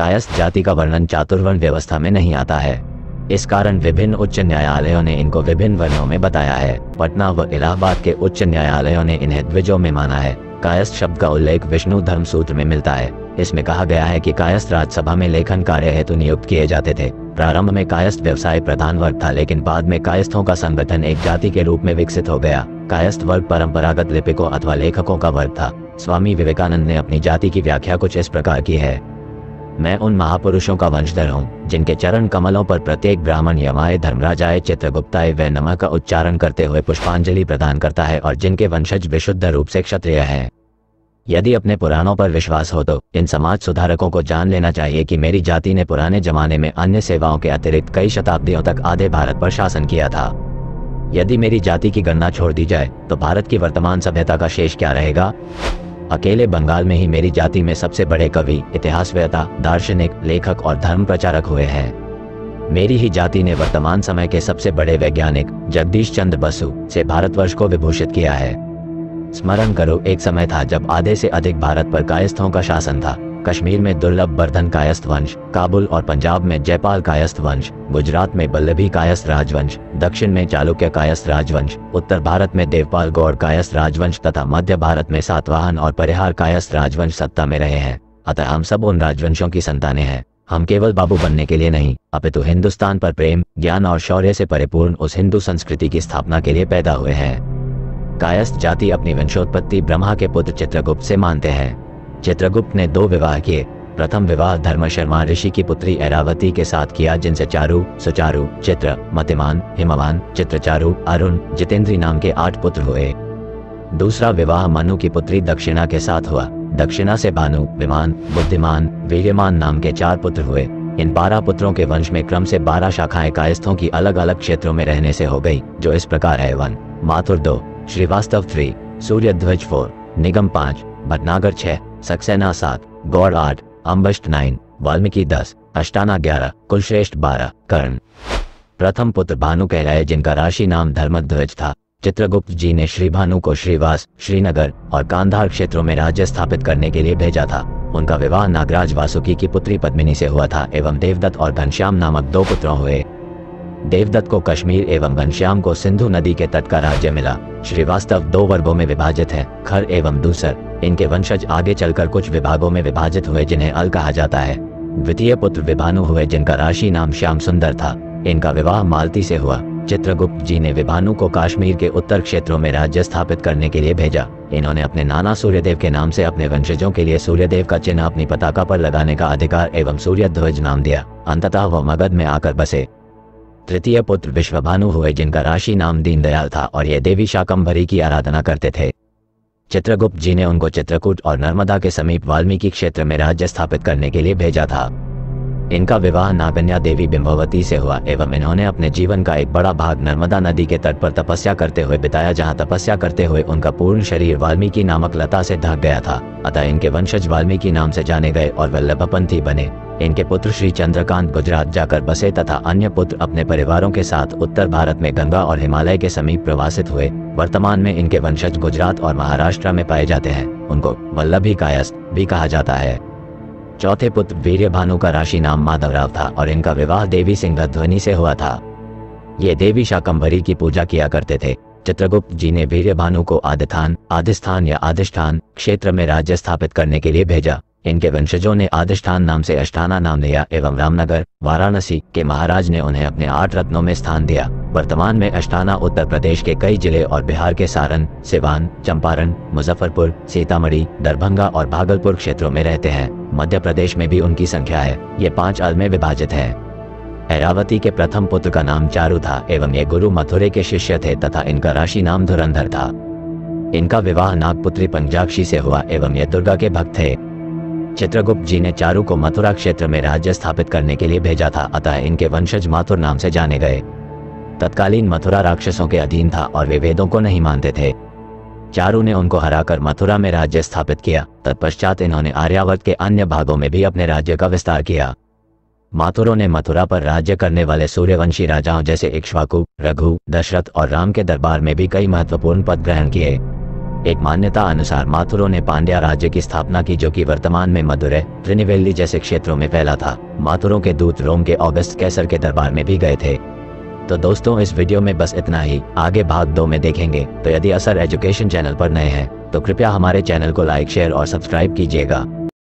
कायस्थ जाति का वर्णन चातुर्वर्ण व्यवस्था में नहीं आता है। इस कारण विभिन्न उच्च न्यायालयों ने इनको विभिन्न वर्णों में बताया है। पटना व इलाहाबाद के उच्च न्यायालयों ने इन्हें द्विजों में माना है। कायस्थ शब्द का उल्लेख विष्णु धर्म सूत्र में मिलता है। इसमें कहा गया है कि कायस्थ राज्यसभा में लेखन कार्य हेतु नियुक्त किए जाते थे। प्रारंभ में कायस्थ व्यवसाय प्रधान वर्ग था, लेकिन बाद में कायस्थों का संगठन एक जाति के रूप में विकसित हो गया। कायस्थ वर्ग परंपरागत लिपिकों अथवा लेखकों का वर्ग था। स्वामी विवेकानंद ने अपनी जाति की व्याख्या कुछ इस प्रकार की है। मैं उन महापुरुषों का वंशधर हूँ जिनके चरण कमलों पर प्रत्येक ब्राह्मण यमाय धर्मराजाय चित्रगुप्ताय व नमः का उच्चारण करते हुए पुष्पांजलि प्रदान करता है और जिनके वंशज विशुद्ध रूप से क्षत्रिय हैं। यदि अपने पुराणों पर विश्वास हो तो इन समाज सुधारकों को जान लेना चाहिए कि मेरी जाति ने पुराने जमाने में अन्य सेवाओं के अतिरिक्त कई शताब्दियों तक आधे भारत पर शासन किया था। यदि मेरी जाति की गणना छोड़ दी जाए तो भारत की वर्तमान सभ्यता का शेष क्या रहेगा? अकेले बंगाल में ही मेरी जाति में सबसे बड़े कवि, इतिहासवेता, दार्शनिक, लेखक और धर्म प्रचारक हुए हैं। मेरी ही जाति ने वर्तमान समय के सबसे बड़े वैज्ञानिक जगदीश चंद्र बसु से भारतवर्ष को विभूषित किया है। स्मरण करो, एक समय था जब आधे से अधिक भारत पर कायस्थों का शासन था। कश्मीर में दुर्लभ बर्धन कायस्थ वंश, काबुल और पंजाब में जयपाल कायस्थ वंश, गुजरात में बल्लभी कायस्थ राजवंश, दक्षिण में चालुक्य कायस्थ राजवंश, उत्तर भारत में देवपाल गौड़ कायस्थ राजवंश तथा मध्य भारत में सातवाहन और परिहार कायस्थ राजवंश सत्ता में रहे हैं। अतः हम सब उन राजवंशों की संतानें हैं। हम केवल बाबू बनने के लिए नहीं, अपितु हिंदुस्तान पर प्रेम, ज्ञान और शौर्य से परिपूर्ण उस हिंदू संस्कृति की स्थापना के लिए पैदा हुए हैं। कायस्थ जाति अपनी वंशोत्पत्ति ब्रह्मा के पुत्र चित्रगुप्त से मानते हैं। चित्रगुप्त ने 2 विवाह किए। प्रथम विवाह धर्मशर्मा ऋषि की पुत्री ऐरावती के साथ किया, जिनसे चारु, सुचारु, चित्र, मतिमान, हिमवान, चित्रचारु, अरुण, जितेंद्री नाम के 8 पुत्र हुए। दूसरा विवाह मनु की पुत्री दक्षिणा के साथ हुआ। दक्षिणा से भानु, विमान, बुद्धिमान, वीर्यमान नाम के 4 पुत्र हुए। इन 12 पुत्रों के वंश में क्रम से 12 शाखाएं कायस्थों की अलग अलग क्षेत्रों में रहने से हो गई, जो इस प्रकार है: 1 माथुर 2, श्रीवास्तव 3, सूर्यध्वज 4, निगम 5, भटनागर 6, सक्सेना 7, गौड़ 8, अम्बष्ट 9, वाल्मीकि 10, अष्टाना 11, कुलश्रेष्ठ 12, कर्ण। प्रथम पुत्र भानु कहलाए, जिनका राशि नाम धर्मध्वज था। चित्रगुप्त जी ने श्री भानु को श्रीवास, श्रीनगर और कांधार क्षेत्रों में राज्य स्थापित करने के लिए भेजा था। उनका विवाह नागराज वासुकी की पुत्री पद्मिनी से हुआ था एवं देवदत्त और घनश्याम नामक 2 पुत्रों हुए। देवदत्त को कश्मीर एवं घनश्याम को सिंधु नदी के तट का राज्य मिला। श्रीवास्तव 2 वर्गों में विभाजित हैं, खर एवं दूसर। इनके वंशज आगे चलकर कुछ विभागों में विभाजित हुए, जिन्हें अल कहा जाता है। द्वितीय पुत्र विभानु हुए, जिनका राशि नाम श्याम सुंदर था। इनका विवाह मालती से हुआ। चित्रगुप्त जी ने विभानु को कश्मीर के उत्तर क्षेत्रों में राज्य स्थापित करने के लिए भेजा। इन्होंने अपने नाना सूर्यदेव के नाम से अपने वंशजों के लिए सूर्यदेव का चिन्ह अपनी पताका पर लगाने का अधिकार एवं सूर्यध्वज नाम दिया। अंततः वह मगध में आकर बसे। तृतीय पुत्र विश्वभानु हुए, जिनका राशि नाम दीनदयाल था और ये देवी शाकंभरी की आराधना करते थे। चित्रगुप्त जी ने उनको चित्रकूट और नर्मदा के समीप वाल्मीकि क्षेत्र में राज्य स्थापित करने के लिए भेजा था। इनका विवाह नागन्या देवी बिंबवती से हुआ एवं इन्होंने अपने जीवन का एक बड़ा भाग नर्मदा नदी के तट पर तपस्या करते हुए बिताया, जहां तपस्या करते हुए उनका पूर्ण शरीर वाल्मीकि नामक लता से ढक गया था। अतः इनके वंशज वाल्मीकि नाम से जाने गए और वल्लभपंथी बने। इनके पुत्र श्री चंद्रकांत गुजरात जाकर बसे तथा अन्य पुत्र अपने परिवारों के साथ उत्तर भारत में गंगा और हिमालय के समीप प्रवासित हुए। वर्तमान में इनके वंशज गुजरात और महाराष्ट्र में पाए जाते हैं। उनको वल्लभी कायस्थ भी कहा जाता है। चौथे पुत्र वीर्यभानु का राशि नाम माधवराव था और इनका विवाह देवी सिंहध्वनि से हुआ था। ये देवी शाकंभरी की पूजा किया करते थे। चित्रगुप्त जी ने वीर्यभानु को आदिस्थान या अधिष्ठान क्षेत्र में राज्य स्थापित करने के लिए भेजा। इनके वंशजों ने आदिष्ठान नाम से अष्टाना नाम लिया एवं रामनगर, वाराणसी के महाराज ने उन्हें अपने 8 रत्नों में स्थान दिया। वर्तमान में अष्टाना उत्तर प्रदेश के कई जिले और बिहार के सारण, सिवान, चंपारण, मुजफ्फरपुर, सीतामढ़ी, दरभंगा और भागलपुर क्षेत्रों में रहते हैं। मध्य प्रदेश में भी उनकी संख्या है। ये 5 अल में विभाजित है। ऐरावती के प्रथम पुत्र का नाम चारु था एवं ये गुरु मथुरे के शिष्य थे तथा इनका राशि नाम धुरंधर था। इनका विवाह नागपुत्री पंजाक्षी से हुआ एवं ये दुर्गा के भक्त थे। चित्रगुप्त जी ने चारु को मथुरा क्षेत्र में राज्य स्थापित करने के लिए भेजा था, अतः इनके वंशज माथुर नाम से जाने गए। तत्कालीन मथुरा राक्षसों के अधीन था और वे वेदों को नहीं मानते थे। चारु ने उनको हराकर मथुरा में राज्य स्थापित किया। तत्पश्चात इन्होंने आर्यावर्त के अन्य भागों में भी अपने राज्य का विस्तार किया। माथुरों ने मथुरा पर राज्य करने वाले सूर्यवंशी राजाओं जैसे इक्ष्वाकु, रघु, दशरथ और राम के दरबार में भी कई महत्वपूर्ण पद ग्रहण किए। एक मान्यता अनुसार माथुरों ने पांड्या राज्य की स्थापना की, जो कि वर्तमान में मदुरै, त्रिनिवेल्ली जैसे क्षेत्रों में फैला था। माथुरों के दूत रोम के ऑगस्ट कैसर के दरबार में भी गए थे। तो दोस्तों, इस वीडियो में बस इतना ही। आगे भाग 2 में देखेंगे। तो यदि असर एजुकेशन चैनल पर नए हैं तो कृपया हमारे चैनल को लाइक, शेयर और सब्सक्राइब कीजिएगा।